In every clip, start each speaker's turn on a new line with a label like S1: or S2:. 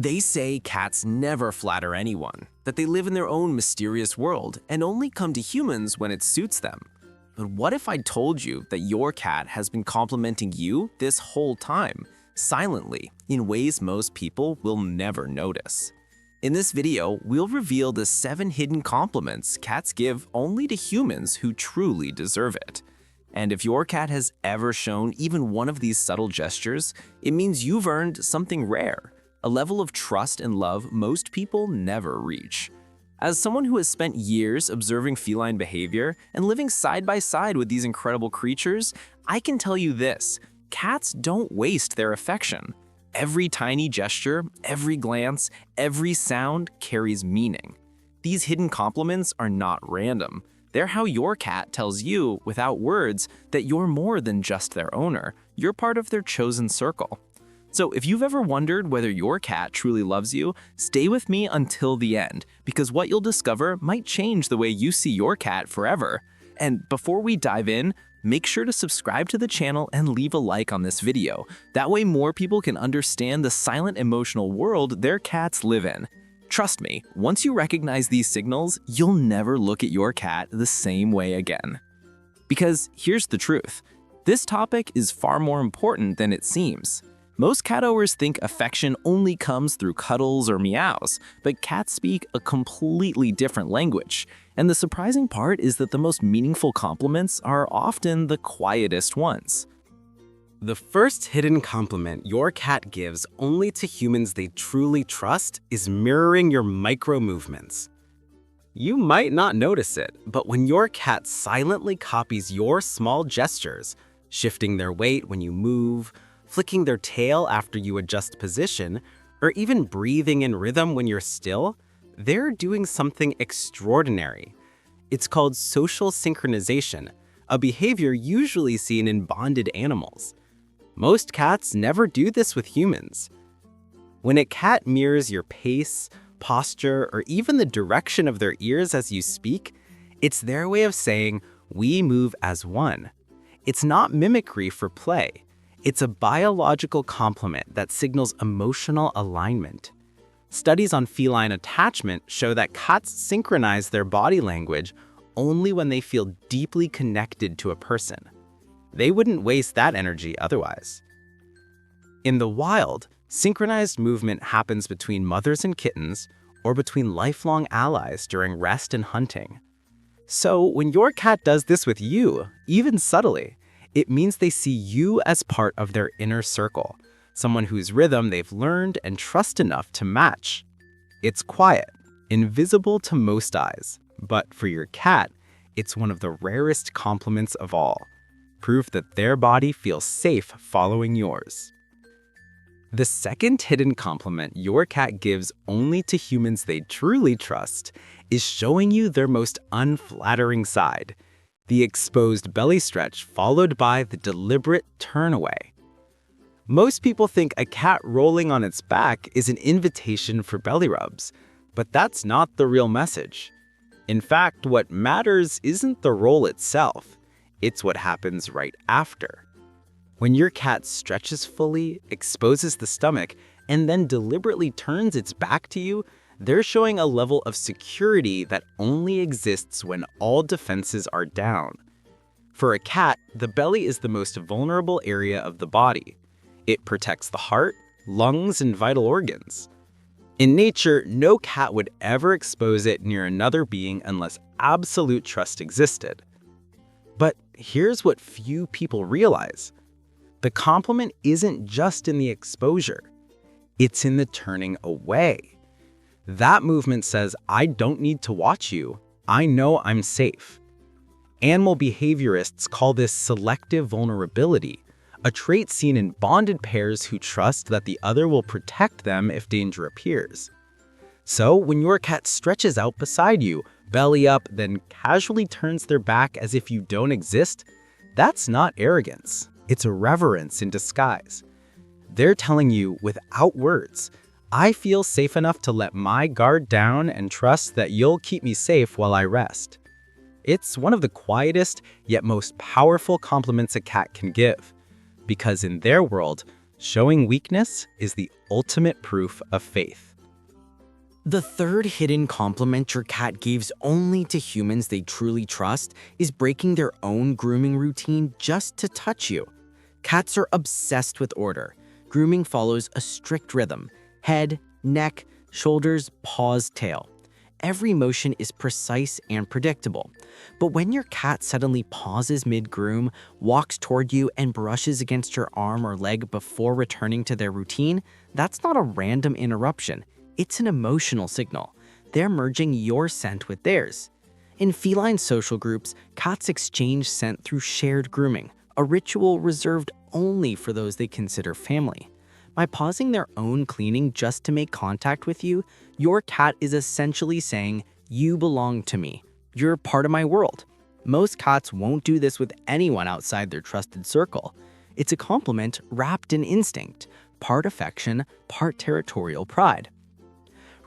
S1: They say cats never flatter anyone, that they live in their own mysterious world and only come to humans when it suits them. But what if I told you that your cat has been complimenting you this whole time, silently, in ways most people will never notice? In this video, we'll reveal the 7 hidden compliments cats give only to humans who truly deserve it. And if your cat has ever shown even one of these subtle gestures, it means you've earned something rare, a level of trust and love most people never reach. As someone who has spent years observing feline behavior and living side by side with these incredible creatures, I can tell you this: cats don't waste their affection. Every tiny gesture, every glance, every sound carries meaning. These hidden compliments are not random. They're how your cat tells you, without words, that you're more than just their owner. You're part of their chosen circle. So if you've ever wondered whether your cat truly loves you, stay with me until the end, because what you'll discover might change the way you see your cat forever. And before we dive in, make sure to subscribe to the channel and leave a like on this video. That way more people can understand the silent emotional world their cats live in. Trust me, once you recognize these signals, you'll never look at your cat the same way again. Because here's the truth: this topic is far more important than it seems. Most cat owners think affection only comes through cuddles or meows, but cats speak a completely different language. And the surprising part is that the most meaningful compliments are often the quietest ones.
S2: The first hidden compliment your cat gives only to humans they truly trust is mirroring your micro movements. You might not notice it, but when your cat silently copies your small gestures, shifting their weight when you move, flicking their tail after you adjust position, or even breathing in rhythm when you're still, they're doing something extraordinary. It's called social synchronization, a behavior usually seen in bonded animals. Most cats never do this with humans. When a cat mirrors your pace, posture, or even the direction of their ears as you speak, it's their way of saying, "We move as one." It's not mimicry for play. It's a biological compliment that signals emotional alignment. Studies on feline attachment show that cats synchronize their body language only when they feel deeply connected to a person. They wouldn't waste that energy otherwise. In the wild, synchronized movement happens between mothers and kittens or between lifelong allies during rest and hunting. So when your cat does this with you, even subtly, it means they see you as part of their inner circle, someone whose rhythm they've learned and trust enough to match. It's quiet, invisible to most eyes, but for your cat, it's one of the rarest compliments of all. Proof that their body feels safe following yours. The second hidden compliment your cat gives only to humans they truly trust is showing you their most unflattering side: the exposed belly stretch followed by the deliberate turn away. Most people think a cat rolling on its back is an invitation for belly rubs, but that's not the real message. In fact, what matters isn't the roll itself, it's what happens right after. When your cat stretches fully, exposes the stomach, and then deliberately turns its back to you, they're showing a level of security that only exists when all defenses are down. For a cat, the belly is the most vulnerable area of the body. It protects the heart, lungs, and vital organs. In nature, no cat would ever expose it near another being unless absolute trust existed. But here's what few people realize: the compliment isn't just in the exposure, it's in the turning away. That movement says, "I don't need to watch you. I know I'm safe." Animal behaviorists call this selective vulnerability, a trait seen in bonded pairs who trust that the other will protect them if danger appears. So when your cat stretches out beside you, belly up, then casually turns their back as if you don't exist, that's not arrogance. It's a reverence in disguise. They're telling you without words, "I feel safe enough to let my guard down and trust that you'll keep me safe while I rest." It's one of the quietest yet most powerful compliments a cat can give, because in their world, Showing weakness is the ultimate proof of faith.
S3: The third hidden compliment your cat gives only to humans they truly trust is breaking their own grooming routine just to touch you. Cats are obsessed with order. Grooming follows a strict rhythm: head, neck, shoulders, paws, tail. Every motion is precise and predictable. But when your cat suddenly pauses mid-groom, walks toward you, and brushes against your arm or leg before returning to their routine, that's not a random interruption. It's an emotional signal. They're merging your scent with theirs. In feline social groups, cats exchange scent through shared grooming, a ritual reserved only for those they consider family. By pausing their own cleaning just to make contact with you, your cat is essentially saying, "You belong to me. You're part of my world." Most cats won't do this with anyone outside their trusted circle. It's a compliment wrapped in instinct, part affection, part territorial pride.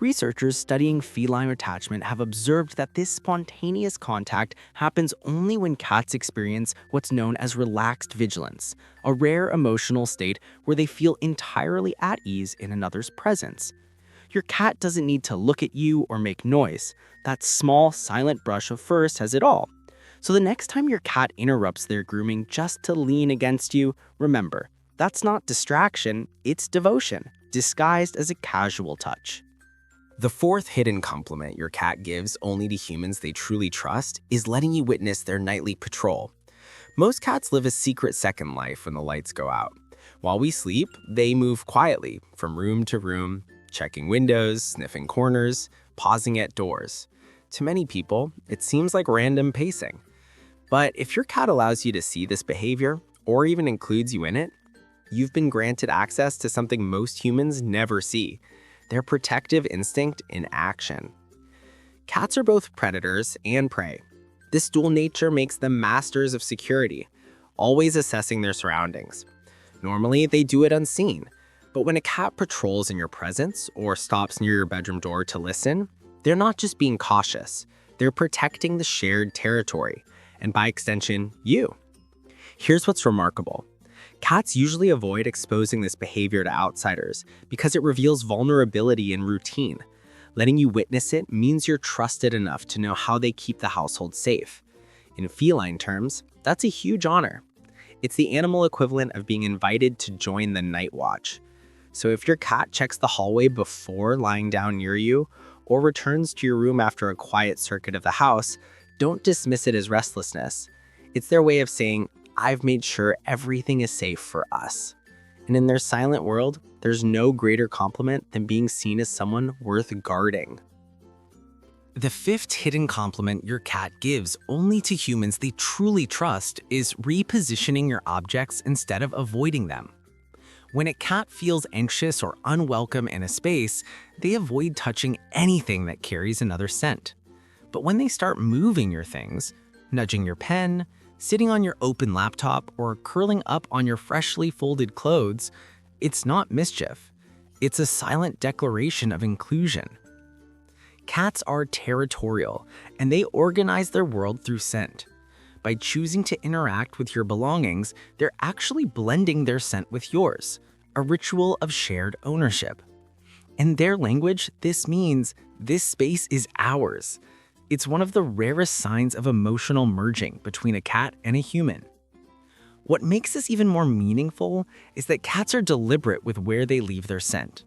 S3: Researchers studying feline attachment have observed that this spontaneous contact happens only when cats experience what's known as relaxed vigilance, a rare emotional state where they feel entirely at ease in another's presence. Your cat doesn't need to look at you or make noise. That small, silent brush of fur says it all. So the next time your cat interrupts their grooming just to lean against you, remember, that's not distraction, it's devotion, disguised as a casual touch.
S1: The fourth hidden compliment your cat gives only to humans they truly trust is letting you witness their nightly patrol. Most cats live a secret second life when the lights go out. While we sleep, they move quietly from room to room, checking windows, sniffing corners, pausing at doors. To many people, it seems like random pacing. But if your cat allows you to see this behavior, or even includes you in it, you've been granted access to something most humans never see: their protective instinct in action. Cats are both predators and prey. This dual nature makes them masters of security, always assessing their surroundings. Normally, they do it unseen, but when a cat patrols in your presence or stops near your bedroom door to listen, they're not just being cautious, they're protecting the shared territory, and by extension, you. Here's what's remarkable. Cats usually avoid exposing this behavior to outsiders because it reveals vulnerability in routine. Letting you witness it means you're trusted enough to know how they keep the household safe. In feline terms, that's a huge honor. It's the animal equivalent of being invited to join the night watch. So if your cat checks the hallway before lying down near you, or returns to your room after a quiet circuit of the house, don't dismiss it as restlessness. It's their way of saying, "I've made sure everything is safe for us." And in their silent world, there's no greater compliment than being seen as someone worth guarding.
S3: The fifth hidden compliment your cat gives only to humans they truly trust is repositioning your objects instead of avoiding them. When a cat feels anxious or unwelcome in a space, they avoid touching anything that carries another scent. But when they start moving your things, nudging your pen, sitting on your open laptop, or curling up on your freshly folded clothes, it's not mischief. It's a silent declaration of inclusion. Cats are territorial, and they organize their world through scent. By choosing to interact with your belongings, they're actually blending their scent with yours, a ritual of shared ownership. In their language, this means this space is ours. It's one of the rarest signs of emotional merging between a cat and a human. What makes this even more meaningful is that cats are deliberate with where they leave their scent.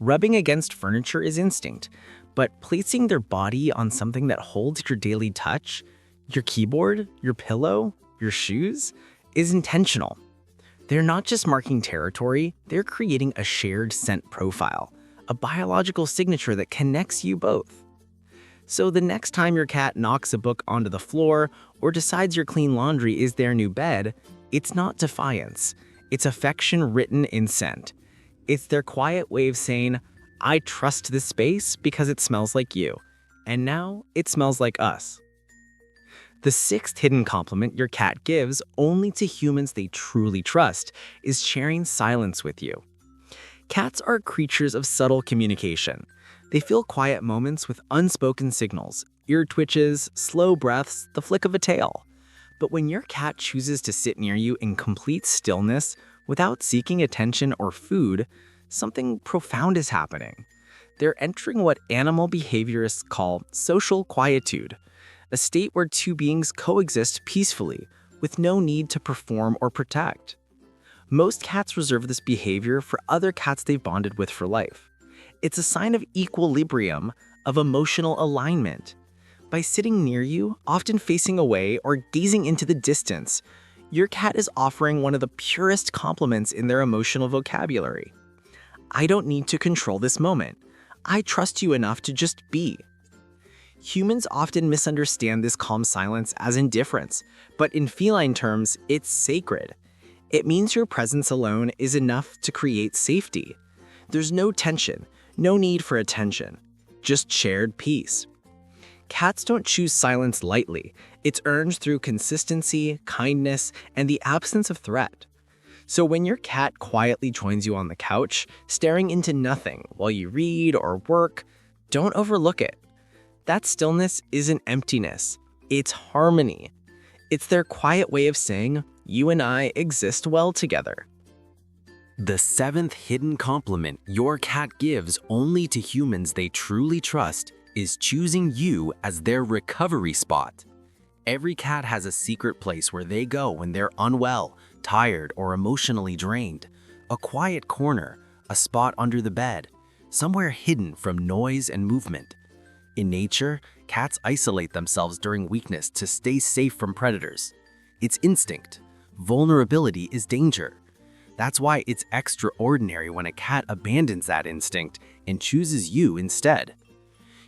S3: Rubbing against furniture is instinct, but placing their body on something that holds your daily touch, your keyboard, your pillow, your shoes, is intentional. They're not just marking territory, they're creating a shared scent profile, a biological signature that connects you both. So the next time your cat knocks a book onto the floor or decides your clean laundry is their new bed, it's not defiance. It's affection written in scent. It's their quiet way of saying, "I trust this space because it smells like you, and now it smells like us." The sixth hidden compliment your cat gives only to humans they truly trust is sharing silence with you. Cats are creatures of subtle communication. They fill quiet moments with unspoken signals, ear twitches, slow breaths, the flick of a tail. But when your cat chooses to sit near you in complete stillness, Without seeking attention or food, something profound is happening. They're entering what animal behaviorists call social quietude, a state where two beings coexist peacefully with no need to perform or protect. Most cats reserve this behavior for other cats they've bonded with for life. It's a sign of equilibrium, of emotional alignment. By sitting near you, often facing away or gazing into the distance, your cat is offering one of the purest compliments in their emotional vocabulary. I don't need to control this moment. I trust you enough to just be. Humans often misunderstand this calm silence as indifference, but in feline terms, it's sacred. It means your presence alone is enough to create safety. There's no tension, no need for attention, just shared peace. Cats don't choose silence lightly. It's earned through consistency, kindness, and the absence of threat. So when your cat quietly joins you on the couch, staring into nothing while you read or work, don't overlook it. That stillness isn't emptiness, it's harmony. It's their quiet way of saying, you and I exist well together.
S1: The 7th hidden compliment your cat gives only to humans they truly trust is choosing you as their recovery spot. Every cat has a secret place where they go when they're unwell, tired, or emotionally drained. A quiet corner, a spot under the bed, somewhere hidden from noise and movement. In nature, cats isolate themselves during weakness to stay safe from predators. It's instinct. Vulnerability is danger. That's why it's extraordinary when a cat abandons that instinct and chooses you instead.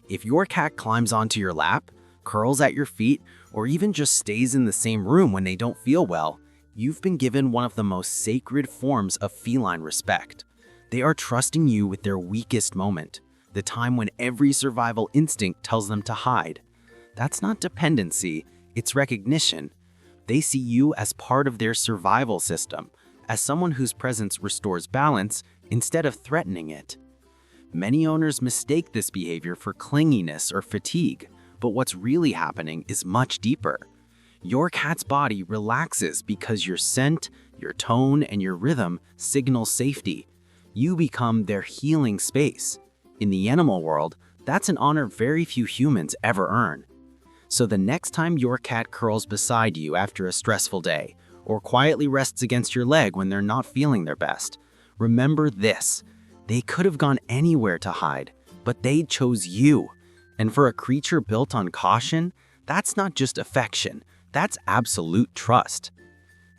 S1: If your cat climbs onto your lap, curls at your feet, or even just stays in the same room when they don't feel well, you've been given one of the most sacred forms of feline respect. They are trusting you with their weakest moment, the time when every survival instinct tells them to hide. That's not dependency, it's recognition. They see you as part of their survival system, as someone whose presence restores balance instead of threatening it. Many owners mistake this behavior for clinginess or fatigue, but what's really happening is much deeper. Your cat's body relaxes because your scent, your tone, and your rhythm signal safety. You become their healing space. In the animal world, that's an honor very few humans ever earn. So the next time your cat curls beside you after a stressful day, or quietly rests against your leg when they're not feeling their best, remember this: they could have gone anywhere to hide, but they chose you. And for a creature built on caution, that's not just affection, that's absolute trust.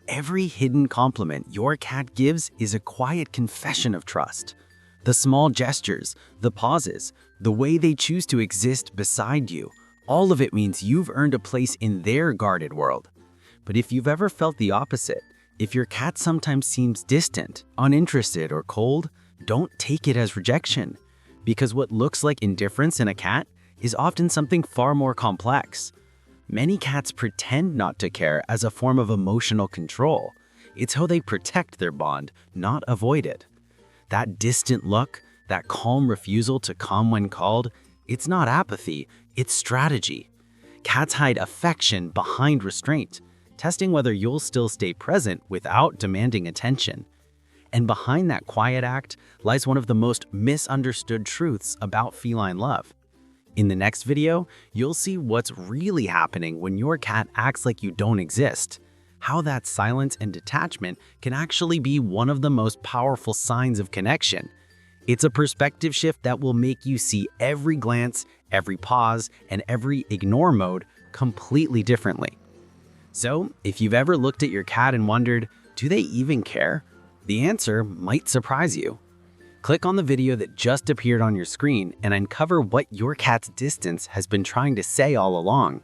S1: Every hidden compliment your cat gives is a quiet confession of trust. The small gestures, the pauses, the way they choose to exist beside you, all of it means you've earned a place in their guarded world. But if you've ever felt the opposite, if your cat sometimes seems distant, uninterested, or cold, don't take it as rejection. Because what looks like indifference in a cat is often something far more complex. Many cats pretend not to care as a form of emotional control. It's how they protect their bond, not avoid it. That distant look, that calm refusal to come when called, it's not apathy, it's strategy. Cats hide affection behind restraint, testing whether you'll still stay present without demanding attention. And behind that quiet act lies one of the most misunderstood truths about feline love. In the next video, you'll see what's really happening when your cat acts like you don't exist. How that silence and detachment can actually be one of the most powerful signs of connection. It's a perspective shift that will make you see every glance, every pause, and every ignore mode completely differently. So, if you've ever looked at your cat and wondered, do they even care? The answer might surprise you. Click on the video that just appeared on your screen and uncover what your cat's distance has been trying to say all along.